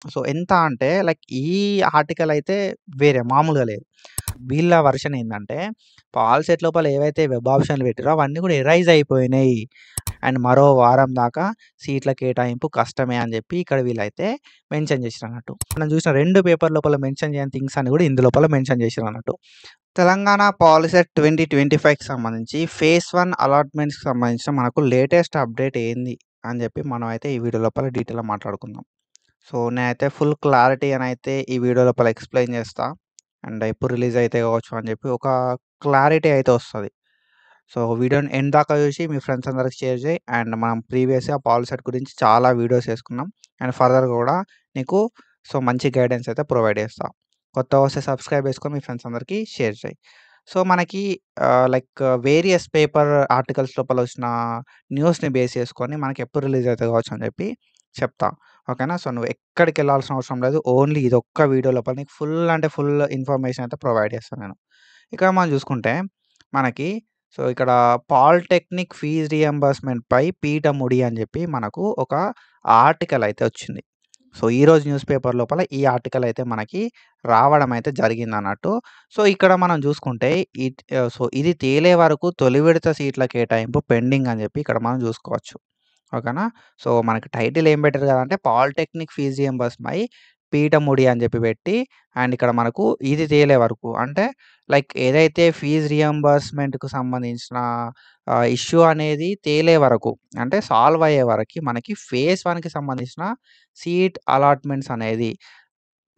So, ఎంత అంటే like ఈ ఆర్టికల్ అయితే వేరే మామూలుగా లేదు. వీళ్ళ వర్షన్ ఏందంటే, పాల్‌సెట్ లోపల ఏవైతే వెబ్ ఆప్షన్‌లు పెట్టిర్రో అవన్నీ కూడా ఎరైజ్ అయిపోయినాయి. అండ్ మరో వారం దాకా సీట్ల కేటాయింపు కష్టమే అని చెప్పి ఇక్కడ వీళ్ళైతే మెన్షన్ చేసిరన్నట్టు. మనం చూసిన 2 పేపర్ లోపల మెన్షన్ చేయని థింగ్స్ అని కూడా ఇందు లోపల మెన్షన్ చేసిరన్నట్టు. తెలంగాణ పాలిసెట్ 2025కి సంబంధించి ఫేజ్ 1 అలాట్మెంట్స్‌కి సంబంధించిన మనకు లేటెస్ట్ అప్డేట్ ఏంది అని చెప్పి మనం అయితే ఈ వీడియో లోపల డీటెయిల్‌గా మాట్లాడుకుందాం. సో, నేనైతే ఫుల్ క్లారిటీ అనైతే ఈ వీడియో లోపల ఎక్స్‌ప్లెయిన్ చేస్తా. అండ్ ఎప్పుడు రిలీజ్ అయితే కావచ్చు అని చెప్పి ఒక క్లారిటీ అయితే వస్తది. సో, వీడియోని ఎండ్ దాకా చూసి మీ ఫ్రెండ్స్ అందరికి షేర్ చేయి. అండ్ మనం ప్రీవియస్‌గా పాలిసెట్ గురించి చాలా వీడియోస్ చేసుకున్నాం. అండ్ ఫర్దర్‌గా కూడా నీకు మంచి గైడెన్స్ అయితే ప్రొవైడ్ చేస్తా. కొత్తగా వస్తే సబ్స్క్రైబ్ చేసుకొని మీ ఫ్రెండ్స్ అందరికి షేర్ చేయి. సో, మనకి లైక్ వేరియస్ పేపర్ ఆర్టికల్స్ లోపల వచ్చిన న్యూస్‌ని బేస్ చేసుకొని మనకి ఎప్పుడు రిలీజ్ అయితది కావచ్చు అని చెప్పి చెప్తా. ఓకేనా? సో, నువ్వు ఎక్కడికెళ్ళాల్సిన అవసరం లేదు. ఓన్లీ ఇదొక్క వీడియో లోపల నీకు ఫుల్ అంటే ఫుల్ ఇన్ఫర్మేషన్ అయితే ప్రొవైడ్ చేస్తాను నేను. ఇక్కడ మనం చూసుకుంటే మనకి ఇక్కడ పాలిటెక్నిక్ ఫీజ్ రీయింబర్స్‌మెంట్‌పై పీఠముడి అని చెప్పి మనకు ఒక ఆర్టికల్ అయితే వచ్చింది. సో, ఈరోజు న్యూస్ పేపర్ లోపల ఈ ఆర్టికల్ అయితే మనకి రావడం అయితే జరిగిందన్నట్టు. సో, ఇక్కడ మనం చూసుకుంటే ఇది తేలే వరకు తొలి విడత సీట్ల కేటాయింపు పెండింగ్ అని చెప్పి ఇక్కడ మనం చూసుకోవచ్చు. ఓకేనా? సో, మనకి టైటిల్ ఏం పెట్టారు కదంటే పాలిటెక్నిక్ ఫీజ్ రీయింబర్స్‌పై పీఠముడి అని చెప్పి పెట్టి అండ్ ఇక్కడ మనకు ఇది తేలే వరకు అంటే లైక్ ఏదైతే ఫీజ్ రీయింబర్స్‌మెంట్‌కు సంబంధించిన ఇష్యూ అనేది తేలే వరకు అంటే సాల్వ్ అయ్యే వరకి మనకి ఫేజ్ 1కి సంబంధించిన సీట్ అలాట్మెంట్స్ అనేది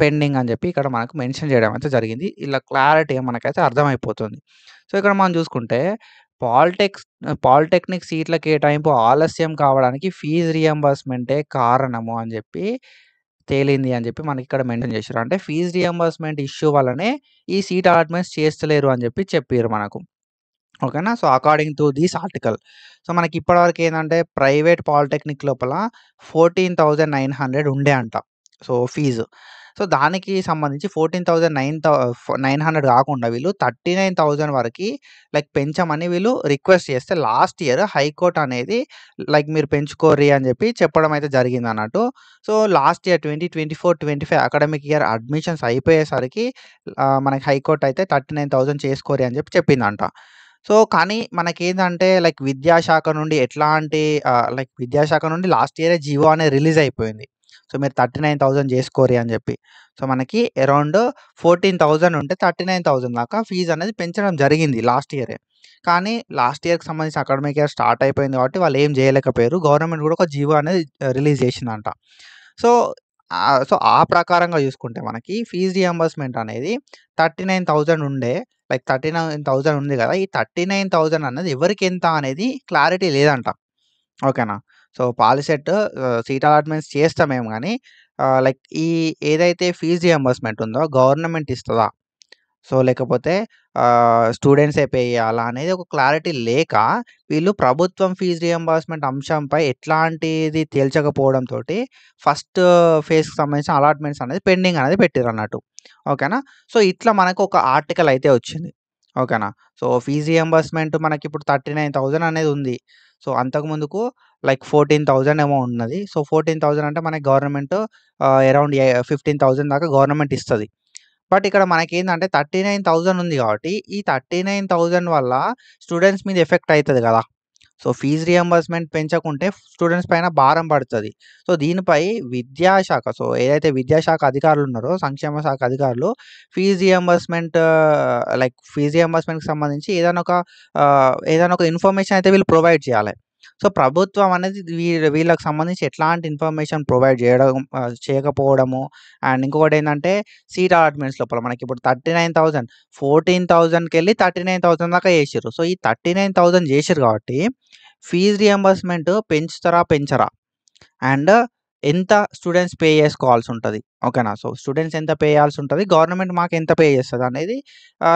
పెండింగ్ అని చెప్పి ఇక్కడ మనకు మెన్షన్ చేయడం అయితే జరిగింది. ఇలా క్లారిటీగా మనకైతే అర్థమైపోతుంది. సో, ఇక్కడ మనం చూసుకుంటే పాలిటెక్నిక్ సీట్ల కేటాయింపు ఆలస్యం కావడానికి ఫీజ్ రీయింబర్స్‌మెంటే కారణము అని చెప్పి తేలింది అని చెప్పి మనకిక్కడ మెన్షన్ చేషిర్రు. అంటే ఫీజ్ రీయింబర్స్‌మెంట్ ఇష్యూ వల్లనే ఈ సీట్ అలాట్మెంట్స్ చేస్తలేరు అని చెప్పి చెప్పిర్రు మనకు. ఓకేనా? So, according to this article. So, మనకి ఇప్పటివరకు ఏందంటే ప్రైవేట్ పాలిటెక్నిక్ లోపల 14,900 ఉండే అంట. So, fee. సో, దానికి సంబంధించి 900 కాకుండా వీళ్ళు 39,000 వరకి లైక్ పెంచమని వీళ్ళు రిక్వెస్ట్ చేస్తే లాస్ట్ ఇయర్ హైకోర్ట్ అనేది లైక్ మీరు పెంచుకోర్రి అని చెప్పి చెప్పడం అయితే జరిగిందన్నట్టు. So, last year 2024-25 academic year admissions అయిపోయేసరికి మనకి హైకోర్ట్ అయితే 39,000 చేసుకోర్రి అని చెప్పి చెప్పిందంట. సో, కానీ మనకేందంటే లైక్ విద్యాశాఖ నుండి ఎట్లాంటి విద్యాశాఖ నుండి లాస్ట్ ఇయరే జీవో అనేది రిలీజ్ అయిపోయింది. సో, మీరు 39,000 చేసుకోర్రి అని చెప్పి. సో, మనకి అరౌండ్ 14,000 ఉంటే 39,000 దాకా ఫీజ్ అనేది పెంచడం జరిగింది లాస్ట్ ఇయరే. కానీ లాస్ట్ ఇయర్‌కి సంబంధించిన అకాడమిక్ ఇయర్ స్టార్ట్ అయిపోయింది కాబట్టి వాళ్ళు ఏం చేయలేకపోయారు. గవర్నమెంట్ కూడా ఒక జీవో అనేది రిలీజ్ చేసిందంట. సో, ఆ ప్రకారంగా చూసుకుంటే మనకి ఫీజ్ రీయింబర్స్‌మెంట్ అనేది 39,000 ఉండే లైక్ 39,000 ఉంది గదా! ఈ 39,000 అన్నది ఎవరికెంత అనేది క్లారిటీ లేదంట. ఓకేనా? సో, పాలిసెట్ సీట్ అలాట్మెంట్స్ చేస్తామేమో గానీ లైక్ ఏదైతే ఫీజ్ రీయింబర్స్‌మెంట్ ఉందో గవర్నమెంట్ ఇస్తదా? సో, లేకపోతే స్టూడెంట్సే పే చేయాలా అనేది ఒక క్లారిటీ లేక వీళ్ళు ప్రభుత్వం ఫీజ్ రీయింబర్స్‌మెంట్ అంశంపై ఎట్లాంటిది తేల్చకపోవడంతోటి ఫస్ట్ ఫేజ్‌కి సంబంధించిన అలాట్మెంట్స్ అనేది పెండింగ్ అనేది పెట్టిర్రన్నట్టు. ఓకేనా? సో, ఇట్లా మనకు ఒక ఆర్టికల్ అయితే వచ్చింది. ఓకేనా? సో, ఫీజ్ రీయింబర్స్‌మెంట్ మనకిప్పుడు 39,000 అనేది ఉంది. సో, అంతకుముందుకు లైక్ 14,000 ఏమో ఉన్నది. సో, 14,000 అంటే మనకి గవర్నమెంట్ అరౌండ్ 15,000 దాకా గవర్నమెంట్ ఇస్తది. బట్ ఇక్కడ మనకేందంటే 39,000 ఉంది కాబట్టి, ఈ 39,000 వల్ల స్టూడెంట్స్ మీద ఎఫెక్ట్ అయితది గదా! సో, ఫీజ్ రీయింబర్స్‌మెంట్ పెంచకుంటే స్టూడెంట్స్ పైన భారం పడతది. సో, దీనిపై విద్యాశాఖ ఏదైతే విద్యాశాఖ అధికారులున్నారో, సంక్షేమ శాఖ అధికారులు ఫీజ్ రీయింబర్స్‌మెంట్‌కి సంబంధించి ఏదైనా ఒక ఇన్ఫర్మేషన్ అయితే వీళ్ళు ప్రొవైడ్ చేయాలి. సో, ప్రభుత్వం అనేది వీళ్ళకి సంబంధించి ఎట్లాంటి ఇన్ఫర్మేషన్ ప్రొవైడ్ చేయకపోవడము అండ్ ఇంకొకటేందంటే సీట్ అలాట్మెంట్స్ లోపల మనకిప్పుడు 39,000 14,000కెళ్ళి 39,000 దాకా చేషిర్రు. సో, ఈ 39,000 చేషిర్రు కాబట్టి ఫీజ్ రీయింబర్స్‌మెంట్ పెంచుతారా? పెంచరా? అండ్ ఎంత స్టూడెంట్స్ పే చేసుకోవాల్సుంటది. ఓకేనా? సో, స్టూడెంట్స్ ఎంత పే చేయాల్సుంటది? గవర్నమెంట్ మాకెంత పే చేస్తదనేది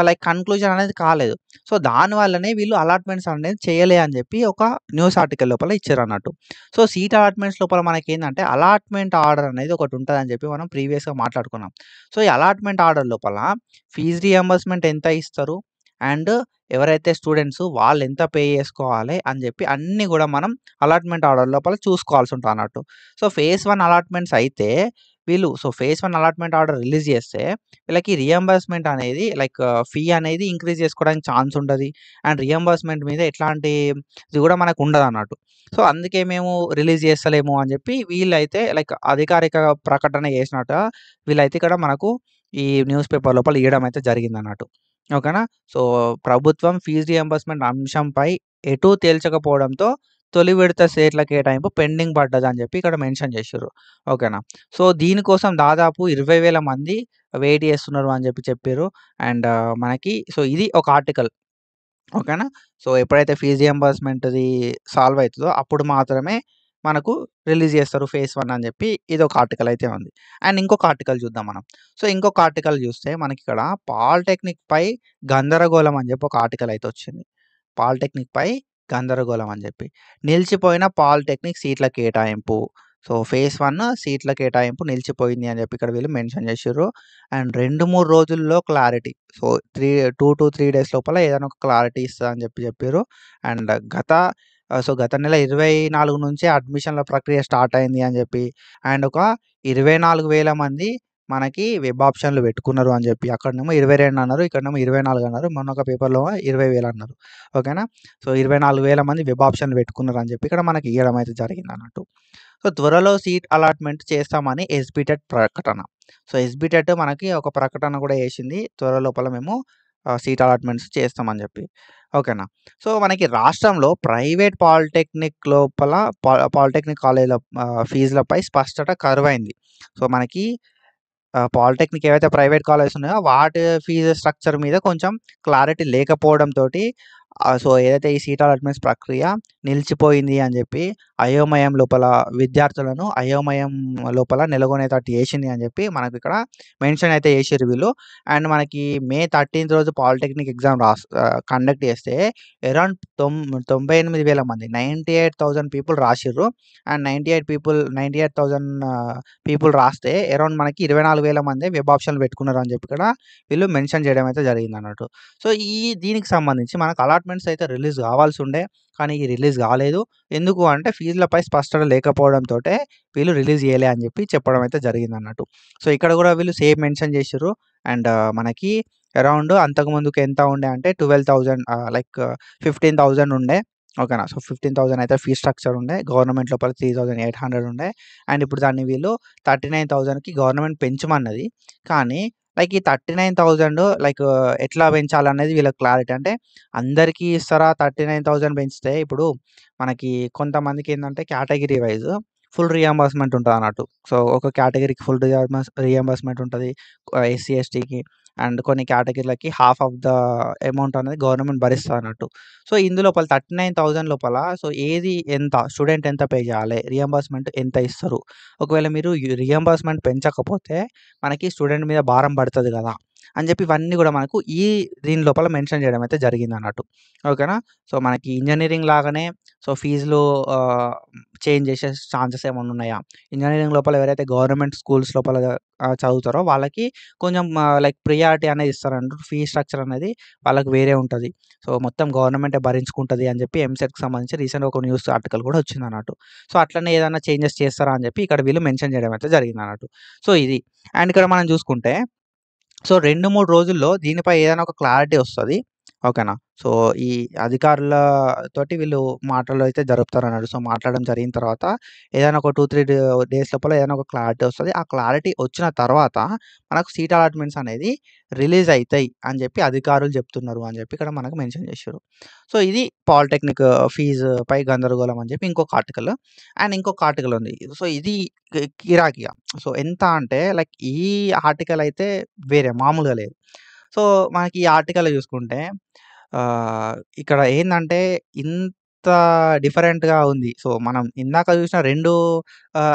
లైక్ కన్క్లూజన్ అనేది కాలేదు. సో, దాని వల్లనే వీళ్ళు అలాట్మెంట్స్ అనేది చేయలే అని చెప్పి ఒక న్యూస్ ఆర్టికల్ లోపల ఇచ్చిరన్నట్టు. సో, సీట్ అలాట్మెంట్స్ లోపల మనకేందంటే అలాట్మెంట్ ఆర్డర్ అనేది ఒకటుంటదని చెప్పి మనం ప్రీవియస్‌గా మాట్లాడుకున్నాం. సో, ఈ అలాట్మెంట్ ఆర్డర్ లోపల ఫీజ్ రీయింబర్స్‌మెంట్ ఎంత ఇస్తరు? అండ్ ఎవరైతే స్టూడెంట్స్ వాళ్ళెంత పే చేసుకోవాలి అని చెప్పి అన్నీ గూడా మనం అలాట్మెంట్ ఆర్డర్ లోపల చూసుకోవాల్సుంటదన్నట్టు. సో, ఫేజ్ 1 అలాట్మెంట్స్ అయితే వీళ్ళు ఫేజ్ 1 అలాట్‌మెంట్ ఆర్డర్ రిలీజ్ చేస్తే వీళ్ళకి రీయింబర్స్‌మెంట్ అనేది ఫీ అనేది ఇంక్రీజ్ చేసుకోవడానికి ఛాన్స్ ఉంటది. అండ్ రీయింబర్స్‌మెంట్ మీద ఎట్లాంటి ఇది కూడా మనకు ఉండదన్నట్టు. సో, అందుకే మేము రిలీజ్ చేస్తలేము అని చెప్పి వీళ్ళైతే అధికారిక ప్రకటన చేసినట్టుగా వీళ్ళైతే ఇక్కడ మనకు ఈ న్యూస్ పేపర్ లోపల ఇయడం అయితే జరిగిందన్నట్టు. ఓకేనా. సో, ప్రభుత్వం ఫీజ్ రీయింబర్స్‌మెంట్ అంశంపై ఎటూ తేల్చకపోవడంతో తొలి విడత సీట్ల కేటాయింపు పెండింగ్ పడ్డదని చెప్పి ఇక్కడ మెన్షన్ చేషిర్రు. ఓకేనా. సో, దీనికోసం దాదాపు 20,000 మంది వెయిట్ చేస్తున్నారు అని చెప్పిర్రు. అండ్ మనకి ఇది ఒక ఆర్టికల్. ఓకేనా. సో, ఎప్పుడైతే ఫీజ్ రీయింబర్స్‌మెంట్‌ది సాల్వ్ అయితదో అప్పుడు మాత్రమే మనకు రిలీజ్ చేస్తారు ఫేజ్ 1 అని చెప్పి ఇదొక ఆర్టికల్ అయితే ఉంది. అండ్ ఇంకొక ఆర్టికల్ చూద్దాం మనం. సో, ఇంకొక ఆర్టికల్ చూస్తే మనకిక్కడ పాలిటెక్నిక్‌పై గందరగోళం అని చెప్పి ఒక ఆర్టికల్ అయితే వచ్చింది. పాలిటెక్నిక్‌పై గందరగోళం అని చెప్పి. నిలిచిపోయిన పాలిటెక్నిక్ సీట్ల కేటాయింపు. సో, ఫేజ్ 1 సీట్ల కేటాయింపు నిలిచిపోయింది అని చెప్పి ఇక్కడ వీళ్ళు మెన్షన్ చేషిర్రు. అండ్ 2, 3 రోజుల్లో క్లారిటీ. సో, 2-3 డేస్ లోపల ఏదైనా ఒక క్లారిటీ ఇస్తదని చెప్పిర్రు. అండ్ గత నెల 24 నుంచే అడ్మిషన్‌ల ప్రక్రియ స్టార్ట్ అయింది అని చెప్పి, అండ్ ఒక 24,000 మంది మనకి వెబ్ ఆప్షన్‌లు పెట్టుకున్నారు అని చెప్పి, అక్కడనేమో 22 అన్నారు. ఇక్కడనేమో 24 అన్నారు. మొన్న ఒక పేపర్‌లో 20,000 అన్నారు. ఓకేనా. సో, 24,000 మంది వెబ్ ఆప్షన్‌లు పెట్టుకున్నారు అని చెప్పి ఇక్కడ మనకి ఇయ్యడం అయితే జరిగిందన్నట్టు. సో, త్వరలో సీట్ అలాట్‌మెంట్ చేస్తామని ఎస్‌బిటెట్ ప్రకటన. సో, ఎస్‌బిటెట్ మనకి ఒక ప్రకటన కూడా చేసింది. త్వర లోపల మేము సీట్ అలాట్‌మెంట్స్ చేస్తామని చెప్పి. ఓకేనా. సో, మనకి రాష్ట్రంలో ప్రైవేట్ పాలిటెక్నిక్ లోపల పాలిటెక్నిక్ కాలేజ్‌ల ఫీజులపై స్పష్టత కరువైంది. సో, మనకి పాలిటెక్నిక్ ఏవైతే ప్రైవేట్ కాలేజెస్ ఉన్నాయో వాటి ఫీజు స్ట్రక్చర్ మీద కొంచెం క్లారిటీ లేకపోవడంతోటి సో, ఏదైతే ఈ సీట్ అలాట్‌మెంట్స్ ప్రక్రియ నిలిచిపోయింది అని చెప్పి అయోమయం లోపల నెలకొనేటట్టు చేసింది అని చెప్పి మనకిక్కడ మెన్షన్ అయితే చేషిర్రు వీళ్ళు. అండ్ మనకి మే 13థ్ రోజు పాలిటెక్నిక్ ఎగ్జామ్ కండక్ట్ చేస్తే అరౌండ్ 98,000 మంది 98,000 పీపుల్ రాషిర్రు. అండ్ 98,000 పీపుల్ రాస్తే అరౌండ్ మనకి 24,000 మందే వెబ్ ఆప్షన్‌లు పెట్టుకున్నారు అని చెప్పి ఇక్కడ వీళ్ళు మెన్షన్ చేయడం అయితే జరిగిందన్నట్టు. సో, దీనికి సంబంధించి మనకు అలాట్‌మెంట్స్ అయితే రిలీజ్ కావాల్సుండే. కానీ రిలీజ్ కాలేదు. ఎందుకు అంటే ఫీజులపై స్పష్టత లేకపోవడంతోటే వీళ్ళు రిలీజ్ చేయలే అని చెప్పి చెప్పడం అయితే జరిగిందన్నట్టు. సో, ఇక్కడ కూడా వీళ్ళు సేమ్ మెన్షన్ చేషిర్రు. అండ్ మనకి అరౌండ్ అంతకుముందుకు ఎంత ఉండే అంటే 12,000 15,000 ఉండే. ఓకేనా. సో, 15,000 అయితే ఫీ స్ట్రక్చర్ ఉండే. గవర్నమెంట్ లోపల 3,800 ఉండే. అండ్ ఇప్పుడు దాన్ని వీళ్ళు 39,000కి గవర్నమెంట్ పెంచమన్నది. కానీ ఈ 39,000 ఎట్లా పెంచాలనేది వీళ్ళకి క్లారిటీ. అంటే అందరికీ ఇస్తారా? 39,000 పెంచితే ఇప్పుడు మనకి కొంతమందికేందంటే కేటగిరీ వైస్ ఫుల్ రీయింబర్స్‌మెంట్ ఉంటదన్నట్టు. సో, ఒక కేటగిరీకి ఫుల్ రీయింబర్స్‌మెంట్ ఉంటది. ఎస్సీ, ఎస్టీకి అండ్ కొన్ని కేటగిరీలకి హాఫ్ ఆఫ్ ద అమౌంట్ అనేది గవర్నమెంట్ భరిస్తదన్నట్టు. సో, ఇందులోపల 39,000 లోపల సో, స్టూడెంట్ ఎంత పే చేయాలి? రీయింబర్స్‌మెంట్ ఎంత ఇస్తారు? ఒకవేళ మీరు రీయింబర్స్‌మెంట్ పెంచకపోతే మనకి స్టూడెంట్ మీద భారం పడతది కదా! అని చెప్పి ఇవన్నీ కూడా మనకు దీని లోపల మెన్షన్ చేయడం అయితే జరిగిందన్నట్టు. ఓకేనా. సో, మనకి ఇంజినీరింగ్ లాగానే సో, ఫీజులు చేంజ్ చేసే ఛాన్సెస్ ఏమన్నా ఉన్నాయా? ఇంజినీరింగ్ లోపల ఎవరైతే గవర్నమెంట్ స్కూల్స్ లోపల చదువుతారో వాళ్ళకి కొంచెం ప్రియారిటీ అనేది ఇస్తారన్నట్టు. ఫీ స్ట్రక్చర్ అనేది వాళ్ళకి వేరే ఉంటది. సో, మొత్తం గవర్నమెంటే భరించుకుంటది అని చెప్పి ఎంసెట్‌కి సంబంధించి రీసెంట్‌గా ఒక న్యూస్ ఆర్టికల్ కూడా వచ్చిందన్నట్టు. సో, అట్లనే ఏదైనా చేంజెస్ చేస్తారా అని చెప్పి ఇక్కడ వీళ్ళు మెన్షన్ చేయడం అయితే జరిగిందన్నట్టు. సో, ఇది. అండ్ ఇక్కడ మనం చూసుకుంటే సో, 2, 3 రోజుల్లో దీనిపై ఏదైనా ఒక క్లారిటీ వస్తది. ఓకేనా. సో, ఈ అధికారుల తోటి వీళ్ళు మాటలు అయితే జరుపుతారన్నాడు. సో, మాట్లాడడం జరిగిన తర్వాత ఏదైనా ఒక 2, 3 డేస్ లోపల ఏదైనా ఒక క్లారిటీ వస్తది. ఆ క్లారిటీ వచ్చిన తర్వాత మనకు సీట్ అలాట్‌మెంట్స్ అనేది రిలీజ్ అయితాయి అని చెప్పి అధికారులు చెప్తున్నారు అని చెప్పి ఇక్కడ మనకు మెన్షన్ చేషిర్రు. సో, ఇది పాలిటెక్నిక్ ఫీజుపై గందరగోళం అని చెప్పి ఇంకొక ఆర్టికల్. అండ్ ఇంకొక ఆర్టికల్ ఉంది. సో, ఇది కిరాకియా. సో, ఎంత అంటే ఈ ఆర్టికల్ అయితే వేరే మామూలుగా లేదు. సో, మనకి ఈ ఆర్టికల్‌లో చూసుకుంటే ఇక్కడ ఏందంటే ఇంత డిఫరెంట్‌గా ఉంది. సో, మనం ఇందాక చూసిన 2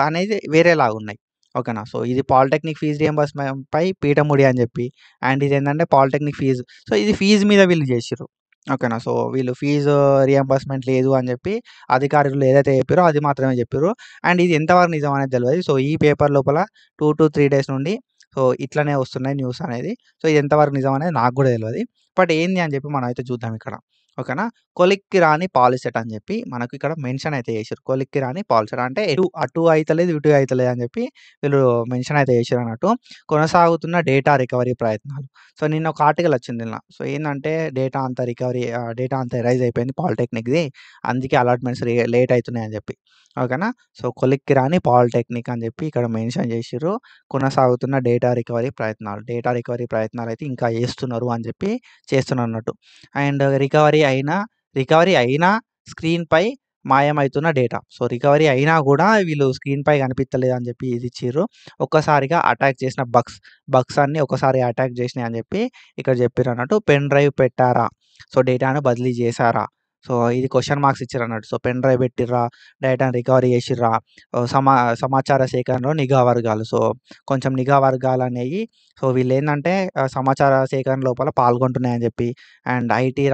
అనేది వేరేలాగున్నాయి. ఓకేనా. సో, ఇది పాలిటెక్నిక్ ఫీజ్ రీయింబర్స్‌మెంట్‌పై పీఠముడి అని చెప్పి, అండ్ ఇదేంటంటే పాలిటెక్నిక్ ఫీజు. సో, ఇది ఫీజు మీద వీళ్ళు చేషిర్రు. ఓకేనా. సో, వీళ్ళు ఫీజు రీయింబర్స్‌మెంట్ లేదు అని చెప్పి అధికారులు ఏదైతే చెప్పిర్రో అది మాత్రమే చెప్పిర్రు. అండ్ ఇది ఎంతవరకు నిజం అనేది తెలవదు. సో, ఈ పేపర్ లోపల 2-3 డేస్ నుండి సో, ఇట్లనే వస్తున్నాయి న్యూస్ అనేది. సో, ఇది ఎంతవరకు నిజం అనేది నాకు గూడా తెలవది. బట్ ఏంది అని చెప్పి మనం అయితే చూద్దాం ఇక్కడ. ఓకేనా. కొలిక్కి రాని పాలిసెట్ అని చెప్పి మనకు ఇక్కడ మెన్షన్ అయితే చేసిర్రు. కొలిక్కి రాని పాలిసెట్ అంటే అటు అయితలేదు, ఇటు అయితలేదు అని చెప్పి వీళ్ళు మెన్షన్ అయితే చేసిర్రన్నట్టు. కొనసాగుతున్న డేటా రికవరీ ప్రయత్నాలు. సో, నిన్న ఒక ఆర్టికల్ వచ్చింది నిన్న. సో, ఏందంటే డేటా అంతా ఎరైజ్ అయిపోయింది పాలిటెక్నిక్‌ది. అందుకే అలాట్‌మెంట్స్ లేట్ అయితున్నాయి అని చెప్పి. ఓకేనా. సో, కొలిక్కి రాని పాలిటెక్నిక్ అని చెప్పి ఇక్కడ మెన్షన్ చేసిర్రు. కొనసాగుతున్న డేటా రికవరీ ప్రయత్నాలు. డేటా రికవరీ ప్రయత్నాలైతే ఇంకా చేస్తున్నారు అని చెప్పి చేస్తున్నట్టు. అండ్ రికవరీ అయినా స్క్రీన్‌పై మాయమైతున్న డేటా. సో, రికవరీ అయినా గూడా వీళ్ళు స్క్రీన్‌పై కనిపిత్తలేదని జెప్పి ఇదిచ్చిర్రు. ఒక్కసారిగా అటాక్ చేసిన బగ్స్ అన్నీ ఒకసారి అటాక్ చేసినాయి అని జెప్పి ఇక్కడ జెప్పిర్రన్నట్టు. పెన్ డ్రైవ్ పెట్టారా? సో, డేటాను బదిలీ చేశారా? సో, ఇది క్వెషన్ మార్క్స్ ఇచ్చిర్రన్నట్టు. సో, పెన్ డ్రైవ్ పెట్టిర్రా? డేటాను రికవరీ చేసిర్రా? సమాచార సేకరణలో నిఘా వర్గాలు. సో, కొంచెం నిఘా వర్గాలనేయి సో, వీళ్ళేందంటే సమాచార సేకరణ లోపల పాల్గొంటున్నాయని జెప్పి అండ్ ఐటీ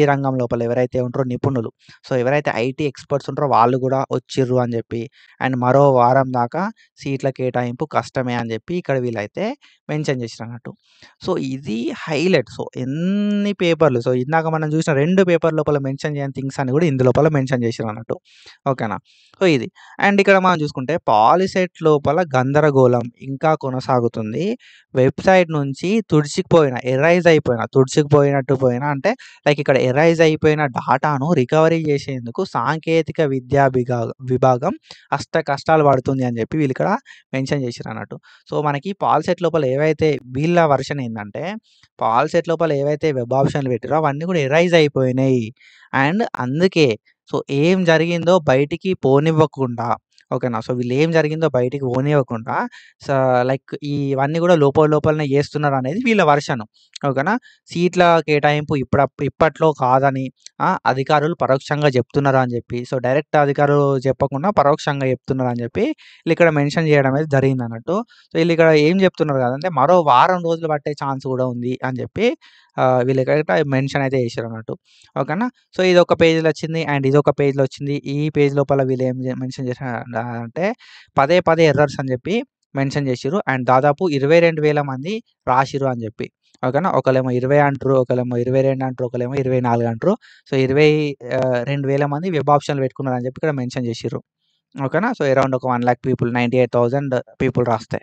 రంగం లోపల ఎవరైతే ఉంటారో నిపుణులు. సో, ఎవరైతే ఐటీ ఎక్స్‌పర్ట్స్ ఉంటారో వాళ్ళు గూడా వచ్చిర్రు అని జెప్పి అండ్ మరో వారం దాకా సీట్ల కేటాయింపు కష్టమే అని జెప్పి ఇక్కడ వీళ్ళైతే మెన్షన్ చేసిరన్నట్టు. సో, ఇది హైలైట్. సో, ఎన్ని పేపర్‌లు సో, ఇందాక మనం చూసిన 2 పేపర్ లోపల మెన్షన్ చేయని థింగ్స్ అన్ని గూడా ఇందు లోపల మెన్షన్ చేసిరన్నట్టు. ఓకేనా. సో, ఇది. అండ్ ఇక్కడ మనం చూసుకుంటే పాలిసెట్ లోపల గందరగోళం ఇంకా కొనసాగుతుంది. వెబ్‌సైట్ నుంచి తుడిచికిపోయినట్టు పోయిన అంటే లైక్ ఇక్కడ ఎరైజ్ అయిపోయిన డాటాను రికవరీ చేసేందుకు సాంకేతిక విభాగం కష్టాలు పడుతుంది అని చెప్పి వీళ్ళిక్కడ మెన్షన్ చేసిరన్నట్టు. సో, మనకి పాల్సెట్ లోపల ఏవైతే వీళ్ళ వెర్షన్ ఏందంటే, పాల్సెట్ లోపల ఏవైతే వెబ్ ఆప్షన్‌లు పెట్టిర్రో అవన్నీ కూడా ఎరైజ్ అయిపోయినాయి. అండ్ అందుకే సో, ఏం జరిగిందో బయటికి పోనివ్వకుండా ఓకేనా. సో, వీళ్ళేం జరిగిందో బయటికి పోనివ్వకుండా స లైక్ ఇవన్నీ కూడా లోపలనే చేస్తున్నారనేది వీళ్ళ వెర్షన్. ఓకేనా. సీట్ల కేటాయింపు ఇప్పట్లో కాదని అధికారులు పరోక్షంగా చెప్తున్నారు అని చెప్పి. సో, డైరెక్ట్ అధికారులు చెప్పకుండా పరోక్షంగా చెప్తున్నారు అని చెప్పి వీళ్ళిక్కడ మెన్షన్ చేయడం అనేది జరిగిందన్నట్టు. సో, వీళ్ళిక్కడ ఏం చెప్తున్నారు కదంటే మరో వారం రోజులు పట్టే ఛాన్స్ కూడా ఉంది అని చెప్పి వీళ్ళిక్కడ మెన్షన్ అయితే చేసిరన్నట్టు. ఓకేనా. సో, ఇదొక పేజ్‌లో వచ్చింది అండ్ ఇదొక పేజ్‌లో వచ్చింది. ఈ పేజ్ లోపల వీళ్ళు ఏం మెన్షన్ చేశారంటే పదే ఎర్రర్స్ అని చెప్పి మెన్షన్ చేసిర్రు. అండ్ దాదాపు 22,000 మంది రాసిర్రు అని చెప్పి. ఓకేనా. ఒకళ్ళేమో 20 అంటారు, ఒకళ్ళేమో 22 అంటారు, ఒకళ్ళేమో 24 అంటారు. సో, 22,000 మంది వెబ్ ఆప్షన్‌లు పెట్టుకున్నారని చెప్పి ఇక్కడ మెన్షన్ చేసిర్రు. ఓకేనా. సో, అరౌండ్ ఒక 1,00,000 పీపుల్ 98,000 పీపుల్ రాస్తే.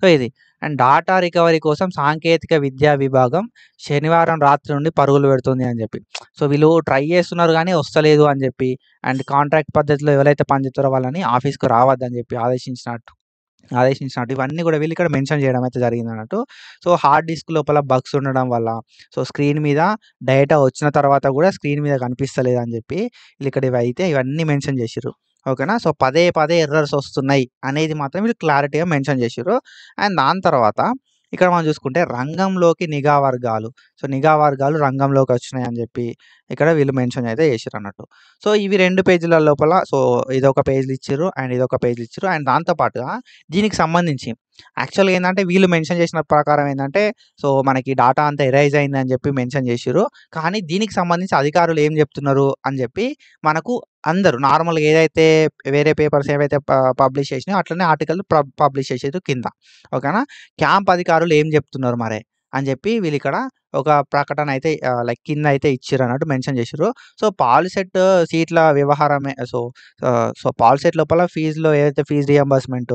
సో, ఇది. అండ్ డాటా రికవరీ కోసం సాంకేతిక విద్యా విభాగం శనివారం రాత్రి నుండి పరుగులు పెడుతుంది అని చెప్పి. సో, వీళ్ళు ట్రై చేస్తున్నారు గానీ వస్తలేదు అని చెప్పి అండ్ కాంట్రాక్ట్ పద్ధతిలో ఎవరైతే పనిచేస్తారో వాళ్ళని ఆఫీస్‌కి రావద్దని చెప్పి ఆదేశించినట్టు ఇవన్నీ కూడా వీళ్ళు ఇక్కడ మెన్షన్ చేయడం అయితే జరిగిందన్నట్టు. సో, హార్డ్ డిస్క్ లోపల బగ్స్ ఉండడం వల్ల సో, స్క్రీన్ మీద డేటా వచ్చిన తర్వాత కూడా స్క్రీన్ మీద కనిపిస్తలేదని చెప్పి వీళ్ళిక్కడ ఇవన్నీ మెన్షన్ చేసిర్రు. ఓకేనా. సో, పదే ఎర్రర్స్ వస్తున్నాయి అనేది మాత్రం వీళ్ళు క్లారిటీగా మెన్షన్ చేసిర్రు. అండ్ దాని తర్వాత ఇక్కడ మనం చూసుకుంటే రంగంలోకి నిఘా వర్గాలు. సో, నిఘా వర్గాలు రంగంలోకి వచ్చినాయి అని చెప్పి ఇక్కడ వీళ్ళు మెన్షన్ అయితే చేసిరన్నట్టు. సో, ఇవి 2 పేజీల లోపల సో, ఇదొక పేజ్‌లో ఇచ్చిర్రు అండ్ ఇదొక పేజ్‌లో ఇచ్చిర్రు. అండ్ దాంతో పాటుగా దీనికి సంబంధించి యాక్చువల్‌గా ఏందంటే వీళ్ళు మెన్షన్ చేసిన ప్రకారం ఏందంటే సో, మనకి డాటా అంతా ఎరైజ్ అయిందని చెప్పి మెన్షన్ చేసిర్రు. కానీ దీనికి సంబంధించి అధికారులు ఏం చెప్తున్నారు అని చెప్పి మనకు అందరూ నార్మల్‌గా ఏదైతే వేరే పేపర్స్ ఏవైతే పబ్లిష్ చేసినాయో అట్లనే ఆర్టికల్ పబ్లిష్ చేసిర్రు కింద. ఓకేనా. క్యాంప్ అధికారులు ఏం చెప్తున్నారు మరే అని చెప్పి వీళ్ళిక్కడ ఒక ప్రకటన అయితే లైక్ కింద అయితే ఇచ్చిర్రన్నట్టు మెన్షన్ చేసిర్రు. సో, పాలిసెట్ సీట్ల వ్యవహారమే సో, పాలిసెట్ లోపల ఫీజులో ఏదైతే ఫీజ్ రీయింబర్స్‌మెంట్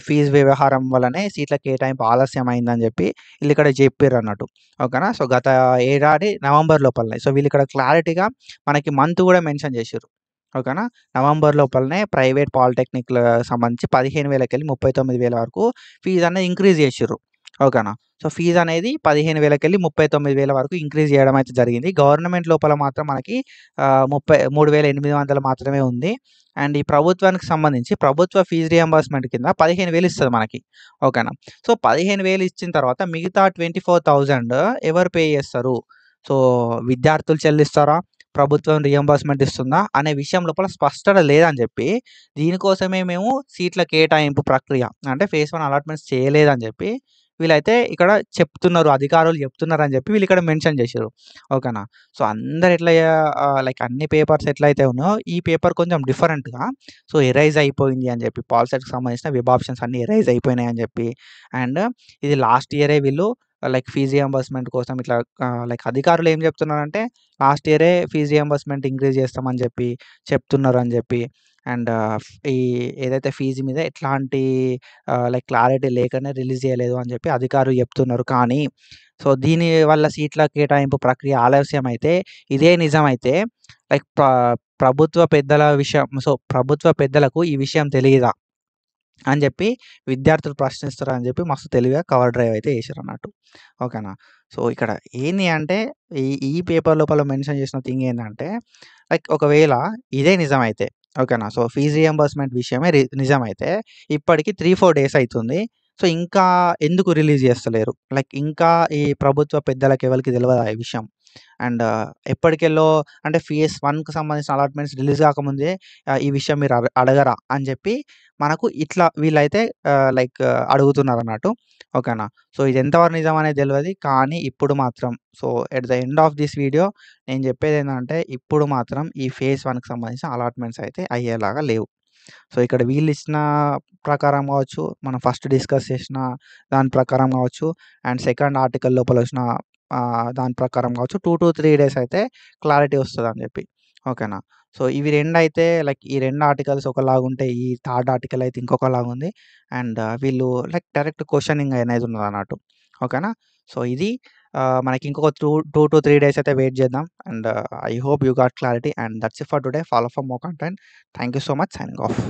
ఫీజు వ్యవహారం వల్లనే సీట్ల కేటాయింపు ఆలస్యం అయిందని చెప్పి వీళ్ళిక్కడ చెప్పిర్రన్నట్టు. ఓకేనా. సో, గత ఏడాది నవంబర్ లోపలనే. సో, వీళ్ళిక్కడ క్లారిటీగా మనకి మంత్ కూడా మెన్షన్ చేసిర్రు. ఓకేనా. నవంబర్ లోపలనే ప్రైవేట్ పాలిటెక్నిక్‌ల సంబంధించి 15,000కెళ్ళి 39,000 వరకు ఫీజ్ అనేది ఇంక్రీజ్ చేసిర్రు. ఓకేనా. సో, ఫీజ్ అనేది 15,000కెళ్ళి 39,000 వరకు ఇంక్రీజ్ చేయడం అయితే జరిగింది. గవర్నమెంట్ లోపల మాత్రం మనకి 33,800 మాత్రమే ఉంది. అండ్ ఈ ప్రభుత్వానికి సంబంధించి ప్రభుత్వ ఫీజ్ రీయింబర్స్‌మెంట్ కింద 15,000 ఇస్తది మనకి. ఓకేనా. సో, 15,000 ఇచ్చిన తర్వాత మిగతా 24,000 ఎవరు పే చేస్తారు? సో, విద్యార్థులు చెల్లిస్తారా? ప్రభుత్వం రీయింబర్స్‌మెంట్ ఇస్తుందా? అనే విషయం లోపల స్పష్టత లేదని చెప్పి, దీనికోసమే మేము సీట్ల కేటాయింపు ప్రక్రియ అంటే ఫేజ్ 1 అలాట్‌మెంట్స్ చేయలేదని చెప్పి వీళ్ళైతే ఇక్కడ చెప్తున్నారు. అధికారులు చెప్తున్నారని చెప్పి వీళ్ళిక్కడ మెన్షన్ చేసిర్రు. ఓకేనా. సో, అందరు లైక్ అన్ని పేపర్స్ ఎట్లయితే ఉన్నాయో ఈ పేపర్ కొంచెం డిఫరెంట్‌గా సో, ఎరైజ్ అయిపోయింది అని చెప్పి పాలిసెట్‌కి సంబంధించిన వెబ్ ఆప్షన్స్ అన్నీ ఎరైజ్ అయిపోయినాయి అని చెప్పి అండ్ ఇది లాస్ట్ ఇయరే వీళ్ళు లైక్ ఫీజ్ రియంబర్స్‌మెంట్ కోసం ఇట్లా లైక్ అధికారులు ఏం చెప్తున్నారంటే లాస్ట్ ఇయరే ఫీజ్ రియంబర్స్‌మెంట్ ఇంక్రీజ్ చేస్తామని చెప్పి చెప్తున్నారని చెప్పి అండ్ ఈ ఏదైతే ఫీజు మీద ఎట్లాంటి లైక్ క్లారిటీ లేకనే రిలీజ్ చేయలేదు అని చెప్పి అధికారులు చెప్తున్నారు. కానీ సో దీని వల్ల సీట్ల కేటాయింపు ప్రక్రియ ఆలస్యమైతే ఇదే నిజమైతే లైక్ ప్రభుత్వ పెద్దల విషయం ప్రభుత్వ పెద్దలకు ఈ విషయం తెలీదా? అని చెప్పి విద్యార్థులు ప్రశ్నిస్తారని చెప్పి మస్తు తెలివిగా కవర్ డ్రైవ్ అయితే చేశారన్నట్టు. ఓకేనా. సో ఇక్కడ ఏంది అంటే ఈ ఈ పేపర్ లోపల మెన్షన్ చేసిన థింగ్ ఏందంటే లైక్ ఒకవేళ ఇదే నిజమైతే ఓకేనా. సో ఫీజ్ రియంబర్స్‌మెంట్ విషయమే నిజమైతే ఇప్పటికి 3, 4 డేస్ అయితుంది. సో ఇంకా ఎందుకు రిలీజ్ చేస్తలేరు? లైక్ ఇంకా ఈ ప్రభుత్వ పెద్దలకి ఎవరికీ తెలవదా ఈ విషయం? అండ్ ఎప్పటికెళ్ళో అంటే ఫేజ్ 1కి సంబంధించిన అలాట్‌మెంట్స్ రిలీజ్ కాకముందే ఈ విషయం మీరు అడగరా? అని చెప్పి మనకు ఇట్లా వీళ్ళైతే లైక్ అడుగుతున్నారన్నట్టు. ఓకేనా. సో ఇది ఎంతవరకు నిజం అనేది తెలవది. కానీ ఇప్పుడు మాత్రం so at the end of this video నేను చెప్పేదేందంటే ఇప్పుడు మాత్రం ఈ ఫేజ్ 1కి సంబంధించిన అలాట్‌మెంట్స్ అయితే అయ్యేలాగా లేవు. సో ఇక్కడ వీళ్ళిచ్చిన ప్రకారం కావచ్చు, మనం ఫస్ట్ డిస్కస్ చేసిన దాని ప్రకారం కావచ్చు, అండ్ సెకండ్ ఆర్టికల్ లోపల వచ్చిన దాని ప్రకారం కావచ్చు 2-3 డేస్ అయితే క్లారిటీ వస్తదని చెప్పి. ఓకేనా. సో ఇవి 2 అయితే లైక్ ఈ 2 ఆర్టికల్స్ ఒకలాగుంటే, ఈ థర్డ్ ఆర్టికల్ అయితే ఇంకొకలాగుంది. అండ్ వీళ్ళు లైక్ డైరెక్ట్ క్వెషనింగ్ అనేది ఉన్నదన్నట్టు. ఓకేనా. సో ఇది మనకి ఇంకొక 2-3 డేస్ అయితే వెయిట్ చేద్దాం. And I hope you got clarity. And that's it for today. Follow for more content. Thank you so much. Signing off.